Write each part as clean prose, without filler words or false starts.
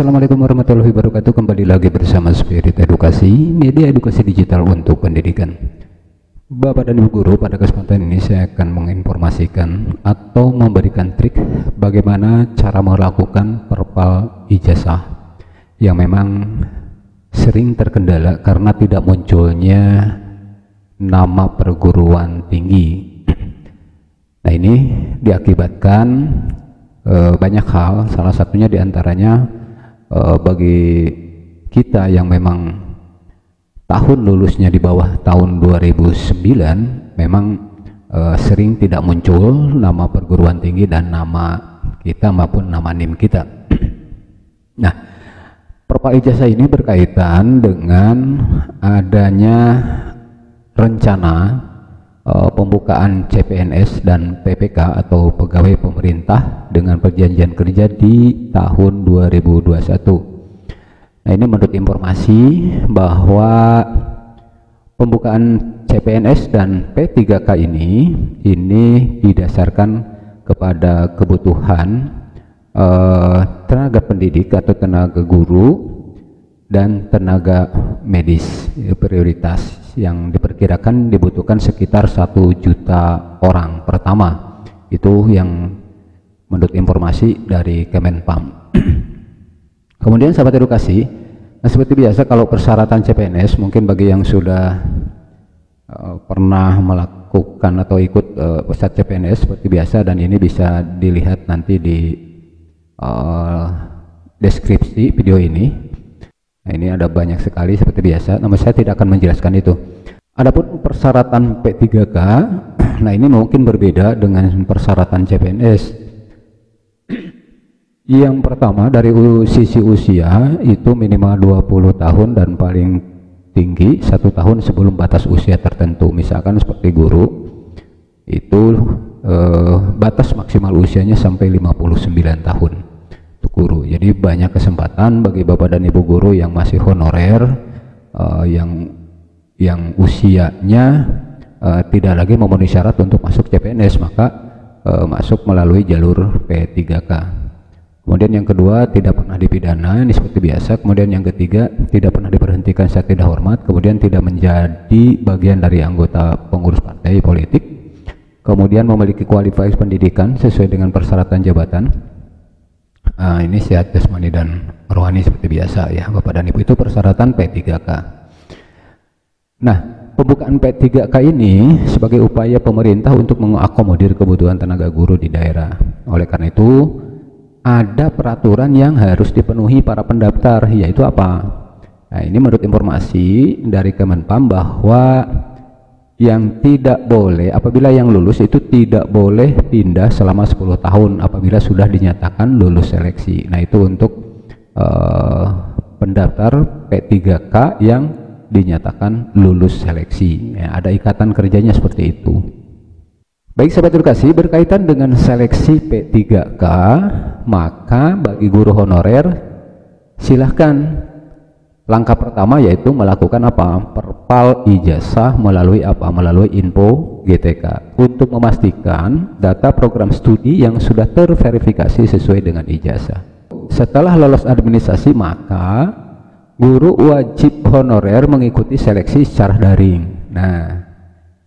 Assalamualaikum warahmatullahi wabarakatuh. Kembali lagi bersama Spirit Edukasi, media edukasi digital untuk pendidikan. Bapak dan Ibu guru, pada kesempatan ini saya akan menginformasikan atau memberikan trik bagaimana cara melakukan perpal ijazah yang memang sering terkendala karena tidak munculnya nama perguruan tinggi. Nah, ini diakibatkan banyak hal, salah satunya diantaranya bagi kita yang memang tahun lulusnya di bawah tahun 2009 memang sering tidak muncul nama perguruan tinggi dan nama kita maupun nama NIM kita. Nah, perpal ijazah ini berkaitan dengan adanya rencana pembukaan CPNS dan PPK atau pegawai pemerintah dengan perjanjian kerja di tahun 2021. Nah, ini menurut informasi bahwa pembukaan CPNS dan P3K ini didasarkan kepada kebutuhan tenaga pendidik atau tenaga guru dan tenaga medis, prioritas yang diperkirakan dibutuhkan sekitar 1 juta orang pertama. Itu yang menurut informasi dari Kemenpam. Kemudian sahabat edukasi, nah seperti biasa kalau persyaratan CPNS, mungkin bagi yang sudah pernah melakukan atau ikut pusat CPNS seperti biasa, dan ini bisa dilihat nanti di deskripsi video ini. Nah, ini ada banyak sekali seperti biasa, namun saya tidak akan menjelaskan itu. Adapun persyaratan P3K, nah ini mungkin berbeda dengan persyaratan CPNS. Yang pertama dari sisi usia itu minimal 20 tahun dan paling tinggi 1 tahun sebelum batas usia tertentu. Misalkan seperti guru itu batas maksimal usianya sampai 59 tahun. Guru. Jadi banyak kesempatan bagi Bapak dan Ibu guru yang masih honorer, yang usianya tidak lagi memenuhi syarat untuk masuk CPNS, maka masuk melalui jalur P3K. Kemudian yang kedua, tidak pernah dipidana, ini seperti biasa. Kemudian yang ketiga, tidak pernah diberhentikan saat tidak hormat, kemudian tidak menjadi bagian dari anggota pengurus partai politik, kemudian memiliki kualifikasi pendidikan sesuai dengan persyaratan jabatan. Ini sehat jasmani dan rohani seperti biasa ya Bapak dan Ibu, itu persyaratan P3K. Nah, pembukaan P3K ini sebagai upaya pemerintah untuk mengakomodir kebutuhan tenaga guru di daerah. Oleh karena itu ada peraturan yang harus dipenuhi para pendaftar, yaitu apa? Nah, ini menurut informasi dari Kemenpam bahwa yang tidak boleh, apabila yang lulus itu tidak boleh pindah selama 10 tahun apabila sudah dinyatakan lulus seleksi. Nah, itu untuk pendaftar P3K yang dinyatakan lulus seleksi ya, ada ikatan kerjanya seperti itu. Baik sahabat edukasi, berkaitan dengan seleksi P3K, maka bagi guru honorer silahkan langkah pertama yaitu melakukan apa? Perpal ijazah melalui apa? Melalui info GTK untuk memastikan data program studi yang sudah terverifikasi sesuai dengan ijazah. Setelah lolos administrasi, maka guru wajib honorer mengikuti seleksi secara daring. Nah,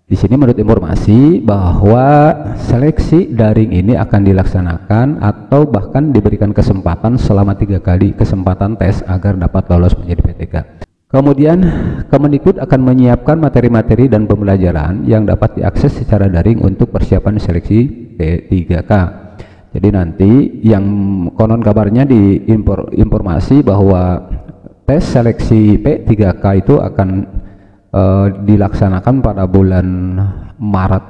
di sini menurut informasi bahwa seleksi daring ini akan dilaksanakan atau bahkan diberikan kesempatan selama 3 kali kesempatan tes agar dapat lolos menjadi PTK. Kemudian Kemendikbud akan menyiapkan materi-materi dan pembelajaran yang dapat diakses secara daring untuk persiapan seleksi P3K. Jadi nanti yang konon kabarnya di informasi bahwa tes seleksi P3K itu akan dilaksanakan pada bulan Maret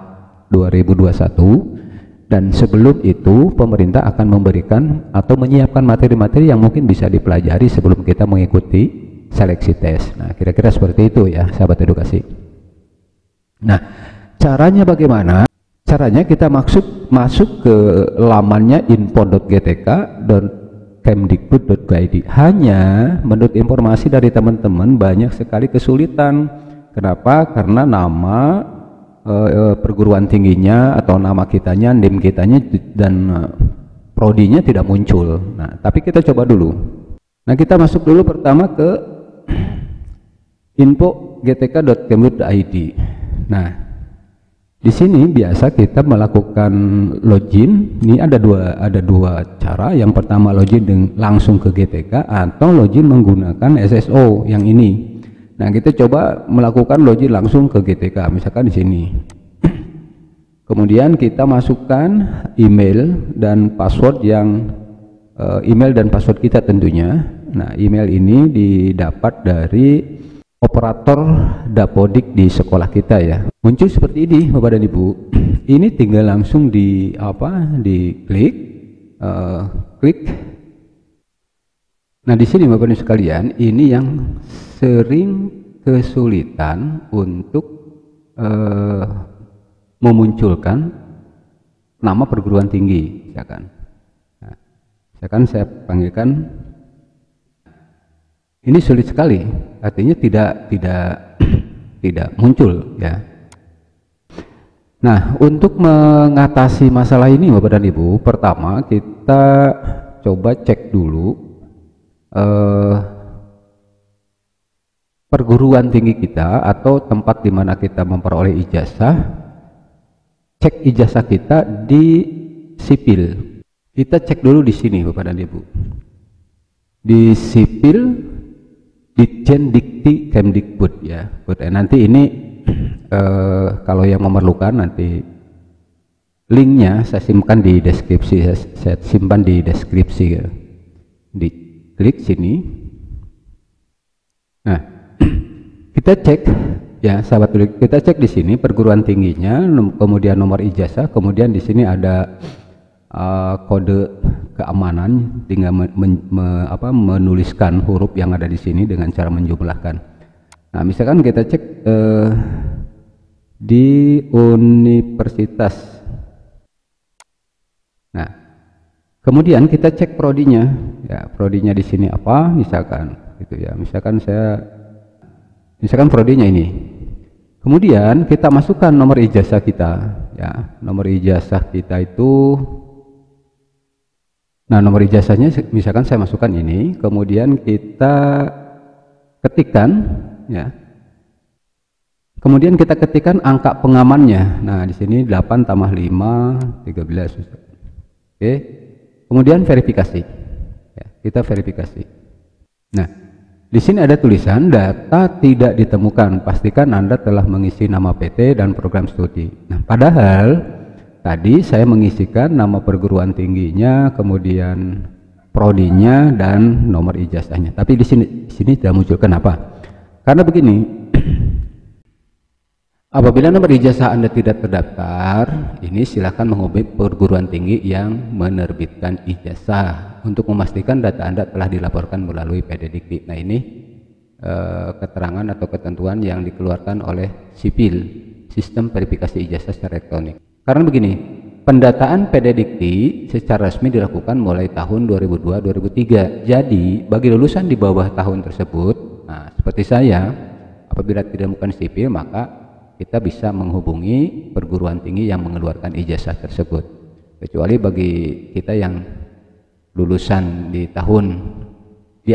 2021, dan sebelum itu pemerintah akan memberikan atau menyiapkan materi-materi yang mungkin bisa dipelajari sebelum kita mengikuti seleksi tes. Nah, kira-kira seperti itu ya sahabat edukasi. Nah, caranya bagaimana? Caranya kita masuk ke lamannya info.gtk.kemdikbud.go.id. Hanya menurut informasi dari teman-teman banyak sekali kesulitan. Kenapa? Karena nama perguruan tingginya atau nama kitanya, NIM kitanya dan prodinya tidak muncul. Nah, tapi kita coba dulu. Nah, kita masuk dulu pertama ke info.gtk.kemdikbud.id. Nah, di sini biasa kita melakukan login. Ini ada dua cara. Yang pertama login langsung ke GTK atau login menggunakan SSO yang ini. Nah, kita coba melakukan login langsung ke GTK, misalkan di sini. Kemudian kita masukkan email dan password kita tentunya. Nah, email ini didapat dari operator Dapodik di sekolah kita ya. Muncul seperti ini Bapak dan Ibu. Ini tinggal langsung diklik. Nah, di sini Bapak dan Ibu sekalian, ini yang sering kesulitan untuk memunculkan nama perguruan tinggi, misalkan. Nah, misalkan saya panggilkan, ini sulit sekali, artinya tidak muncul ya. Nah, untuk mengatasi masalah ini Bapak dan Ibu, pertama kita coba cek dulu perguruan tinggi kita atau tempat di mana kita memperoleh ijazah. Cek ijazah kita di sipil. Kita cek dulu di sini Bapak dan Ibu. Di sipil Ditjen Dikti Kemdikbud ya. Nanti ini kalau yang memerlukan nanti linknya saya simpan di deskripsi. Saya simpan di deskripsi ya. Diklik sini. Nah, kita cek ya sahabat tulik, kita cek di sini perguruan tingginya, kemudian nomor ijazah, kemudian di sini ada kode keamanan, tinggal menuliskan huruf yang ada di sini dengan cara menjumlahkan. Nah, misalkan kita cek di universitas. Nah, kemudian kita cek prodinya, ya prodinya di sini apa, misalkan gitu ya, misalkan prodinya ini. Kemudian kita masukkan nomor ijazah kita ya. Nomor ijazah kita itu, nah nomor ijazahnya misalkan saya masukkan ini, kemudian kita ketikkan ya. Kemudian kita ketikkan angka pengamannya. Nah, di sini 8 tambah 5 13. Oke. Kemudian verifikasi. Ya, kita verifikasi. Nah, di sini ada tulisan data tidak ditemukan. Pastikan Anda telah mengisi nama PT dan program studi. Nah, padahal tadi saya mengisikan nama perguruan tingginya, kemudian prodinya dan nomor ijazahnya. Tapi di sini tidak muncul. Kenapa? Karena begini. Apabila nomor ijazah Anda tidak terdaftar, ini silakan menghubungi perguruan tinggi yang menerbitkan ijazah untuk memastikan data Anda telah dilaporkan melalui PD Dikti. Nah, ini keterangan atau ketentuan yang dikeluarkan oleh Sipil, Sistem Verifikasi Ijazah secara Elektronik. Karena begini, pendataan PD Dikti secara resmi dilakukan mulai tahun 2002-2003. Jadi, bagi lulusan di bawah tahun tersebut, nah seperti saya, apabila tidak bukan sipil, maka kita bisa menghubungi perguruan tinggi yang mengeluarkan ijazah tersebut. Kecuali bagi kita yang lulusan di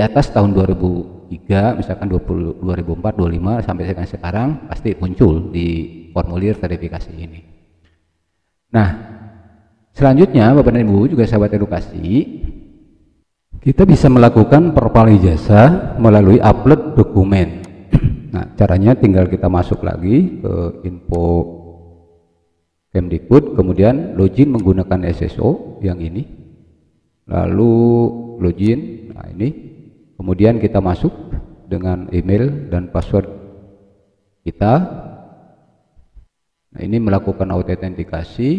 atas tahun 2003, misalkan 2004, 2005 sampai sekarang pasti muncul di formulir verifikasi ini. Nah, selanjutnya Bapak dan Ibu juga sahabat edukasi, kita bisa melakukan perpal ijazah melalui upload dokumen. Nah, caranya tinggal kita masuk lagi ke info Kemdikbud, kemudian login menggunakan SSO yang ini, lalu login. Nah, ini kemudian kita masuk dengan email dan password kita. Nah, ini melakukan autentikasi,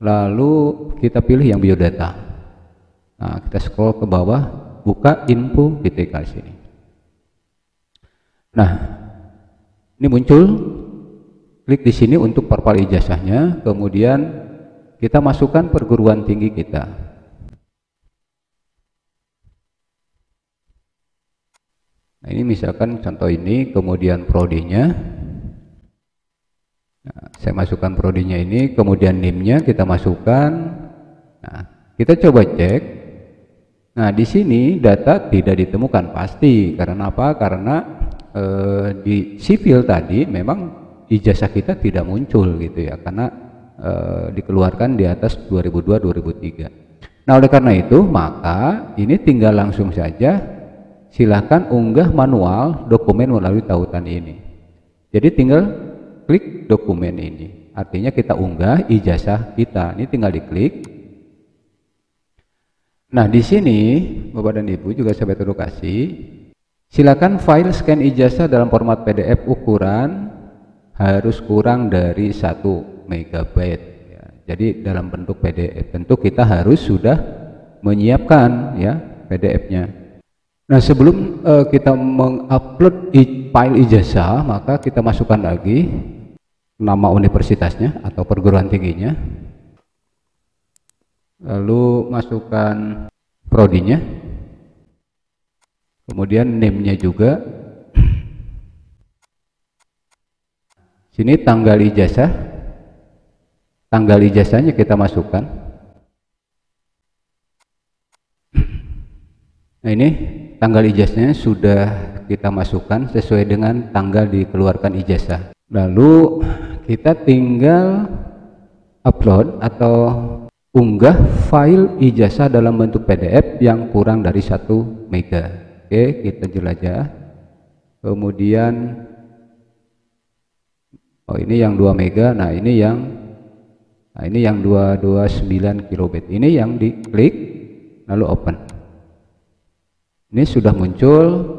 lalu kita pilih yang biodata. Nah, kita scroll ke bawah, buka info GTK sini. Nah, ini muncul, klik di sini untuk perpal ijazahnya, kemudian kita masukkan perguruan tinggi kita. Nah, ini misalkan contoh ini, kemudian prodinya. Nah, saya masukkan prodinya ini, kemudian NIM-nya kita masukkan. Nah, kita coba cek Nah, di sini data tidak ditemukan pasti. Karena apa? Karena di sipil tadi memang ijazah kita tidak muncul gitu ya, karena dikeluarkan di atas 2002-2003. Nah, oleh karena itu maka ini tinggal langsung saja silahkan unggah manual dokumen melalui tautan ini. Jadi tinggal klik dokumen ini, artinya kita unggah ijazah kita. Ini tinggal diklik. Nah, di sini Bapak dan Ibu juga sahabat edukasi, silakan file scan ijazah dalam format PDF ukuran harus kurang dari 1 MB ya. Jadi dalam bentuk PDF tentu kita harus sudah menyiapkan ya PDF-nya. Nah, sebelum kita mengupload file ijazah, maka kita masukkan lagi nama universitasnya atau perguruan tingginya, lalu masukkan prodinya, kemudian name-nya juga. Sini tanggal ijazahnya kita masukkan. Nah, ini tanggal ijazahnya sudah kita masukkan sesuai dengan tanggal dikeluarkan ijazah. Lalu kita tinggal upload atau unggah file ijazah dalam bentuk PDF yang kurang dari 1 MB. Oke, kita jelajah. Kemudian ini yang 2 MB. Nah, ini yang 229 kilobit. Ini yang diklik lalu open. Ini sudah muncul.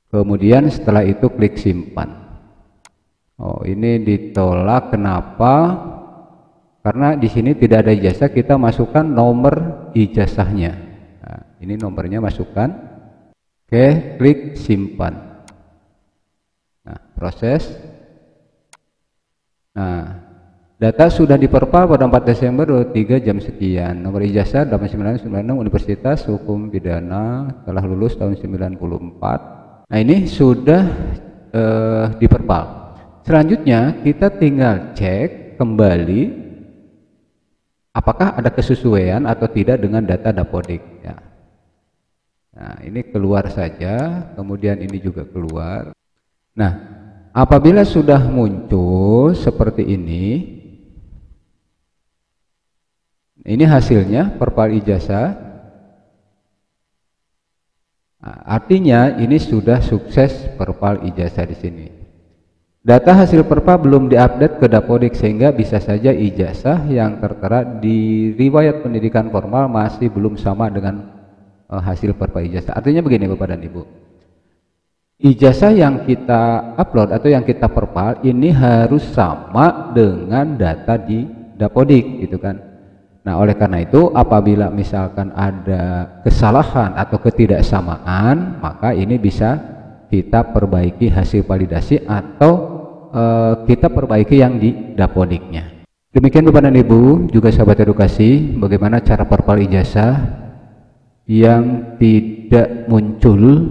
Kemudian setelah itu klik simpan. Ini ditolak. Kenapa? Karena di sini tidak ada ijazah, kita masukkan nomor ijazahnya. Nah, ini nomornya masukkan. Oke, klik simpan. Nah, proses. Nah, data sudah diperpal pada 4 Desember 23 jam sekian. Nomor ijazah 8996 Universitas Hukum Pidana, telah lulus tahun 94. Nah, ini sudah diperpal. Selanjutnya kita tinggal cek kembali apakah ada kesesuaian atau tidak dengan data Dapodik ya. Nah, ini keluar saja, kemudian ini juga keluar. Nah, apabila sudah muncul seperti ini hasilnya perpal ijazah. Nah, artinya ini sudah sukses perpal ijazah di sini. Data hasil perpal belum diupdate ke Dapodik, sehingga bisa saja ijazah yang tertera di riwayat pendidikan formal masih belum sama dengan hasil perpal ijazah. Artinya begini Bapak dan Ibu, ijazah yang kita upload atau yang kita perpal ini harus sama dengan data di Dapodik gitu kan. Nah, oleh karena itu apabila misalkan ada kesalahan atau ketidaksamaan, maka ini bisa kita perbaiki hasil validasi atau kita perbaiki yang di Dapodiknya. Demikian Bapak dan Ibu, juga sahabat edukasi, bagaimana cara perpal ijazah yang tidak muncul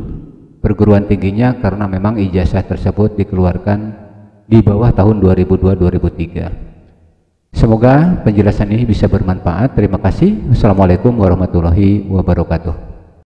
perguruan tingginya karena memang ijazah tersebut dikeluarkan di bawah tahun 2002-2003. Semoga penjelasan ini bisa bermanfaat. Terima kasih. Wassalamualaikum warahmatullahi wabarakatuh.